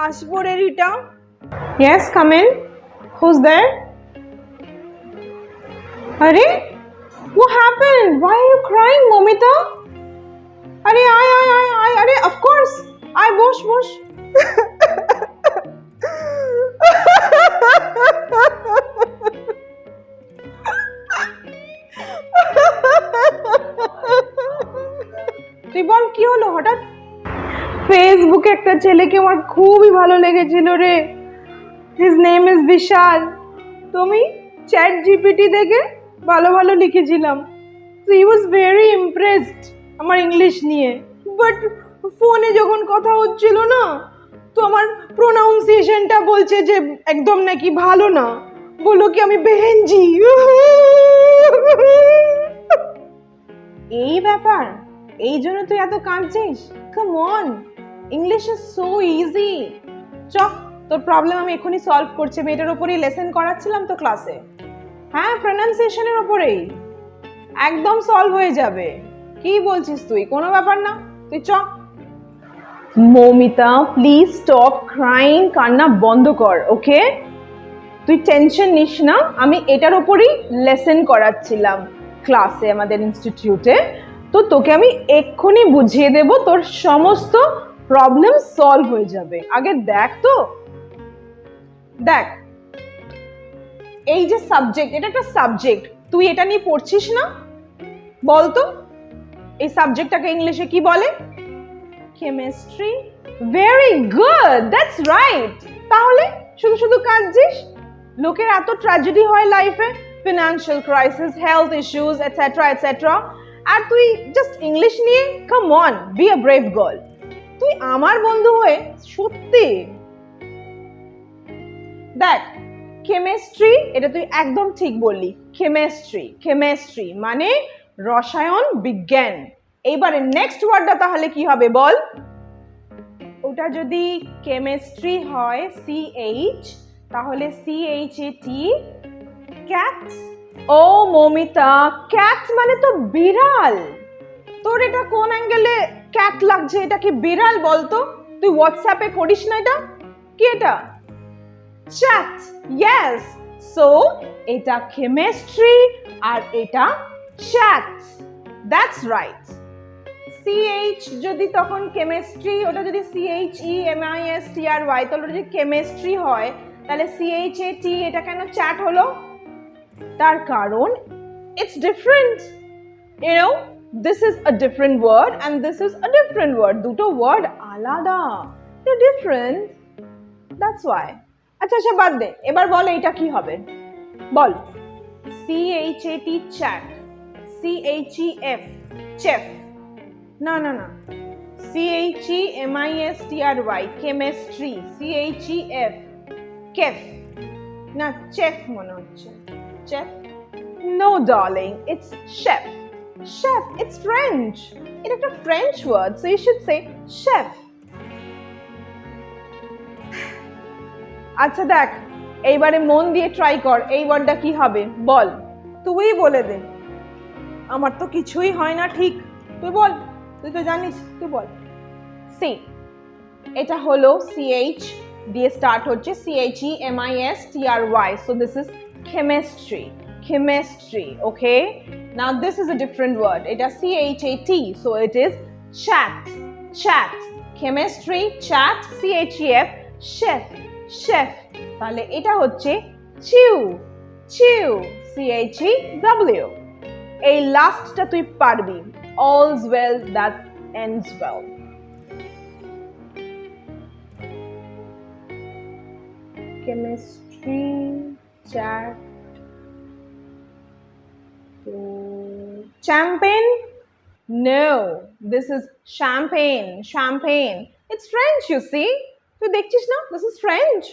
আসবো রে Rita. Yes, come in. Who's there? Arey, what happened? Why are you crying, Moumita? Arey, I. Arey, of course. I bosh. তুই বল কি হলো হঠাৎ? ফেসবুকে একটা ছেলেকে আমার খুবই ভালো লেগেছিল রে। হিজ নেম ইজ বিশাল। তুমি চ্যাট জিপিটি দেখে ভালো লিখেছিলাম। So he was very impressed আমার ইংলিশ নিয়ে। বাট ফোনে যখন কথা হচ্ছিল না, তো আমার প্রোনাউন্সিয়েশনটা বলছে যে একদম নাকি ভালো না। বললো কি আমি বেহেনজি। এই ব্যাপার, এই জন্য তুই এত কাঁদছিস? Come on, English is so easy. চল, তোর প্রবলেম আমি এখনই সলভ করছি। আমি এটার উপরেই লেসন করাচ্ছিলাম তো ক্লাসে। হ্যাঁ, প্রোনাউন্সিয়েশনের উপরেই একদম সলভ হয়ে যাবে। কি বলছিস তুই? কোনো ব্যাপার না, তুই চ। Moumita, please stop crying. কান্না বন্ধ কর, ওকে? তুই টেনশন নিস না, আমি এটার উপরেই লেসন করাচ্ছিলাম ক্লাসে আমাদের ইনস্টিটিউটে। তো তোকে আমি এক্ষুনি বুঝিয়ে দেব, তোর সমস্ত প্রবলেম সলভ হয়ে যাবে। আগে দেখ তো, দেখ এই যে সাবজেক্ট, এটা একটা সাবজেক্ট। তুই এটা নিয়ে পড়ছিস না? বলতো এই সাবজেক্টটাকে ইংলিশে কি বলে? Chemistry. Very good, that's right. তাহলে শুধু কাঁদছিস? লোকের এত ট্র্যাজেডি হয় লাইফে, financial crisis, health issues, etcetera, আর তুই জাস্ট ইংলিশ নিয়ে? Come on, be a brave girl. তুই আমার বন্ধু হয়ে সত্যি। দেখ, কেমিস্ট্রি, এটা তুই একদম ঠিক বললি। কেমিস্ট্রি মানে রসায়ন বিজ্ঞান। এইবারে নেক্সট ওয়ার্ডটা তাহলে কি হবে বল? ওটা যদি কেমিস্ট্রি হয় CH, তাহলে CHAT, ক্যাট। ও মৌমিতা, ক্যাট মানে তো বিড়াল। তোর এটা কোন অ্যাঙ্গেলে ক্যাট লাগছে? এটা কি বিড়াল বলতো? তুই হোয়াটসঅ্যাপে করিস না এটা? কি এটা? চ্যাট। ইয়েস, সো এটা কেমিস্ট্রি আর এটা চ্যাট। That's right. CH যদি তখন কেমিস্ট্রি, ওটা যদি CHEMISTRY, তাহলে যদি কেমিস্ট্রি হয়, তাহলে CHAT, এটা কেন চ্যাট হলো? তার কারণ it's different, you know, this is a different word and this is a different word. দুটো ওয়ার্ড আলাদা, they're different, that's why. আচ্ছা বাদ দে, এবার বল এইটা কি হবে বল? CHAT চ্যাট, CHEF চেফ, না CHEMISTRY কেমিস্ট্রি, CHEF কেফ, না চেফ মনে হচ্ছে। Chef? No, darling, it's chef. Chef, it's French. It's a French word, so you should say chef. আচ্ছা দেখ, এইবারে মন দিয়ে ট্রাই কর, এই ওয়ার্ডটা কি হবে বল? তুই বলে দে, আমার তো কিছুই হয় না ঠিক। তুই বল, তুই তো জানিস, তুই বল। সি, এটা হলো CH দিয়ে স্টার্ট হচ্ছে, CHEMISTRY, so this is chemistry, okay? Now this is a different word. It's CHAT, so it is chat. Chemistry, chat, CHEF, chef. তাহলে এটা হচ্ছে chew, CHEW. এই লাস্টটা তুই পারবি। All's well that ends well. Chemistry, chat. Champagne? No, this is champagne. It's French, you see. তুই দেখছিস না? This is French.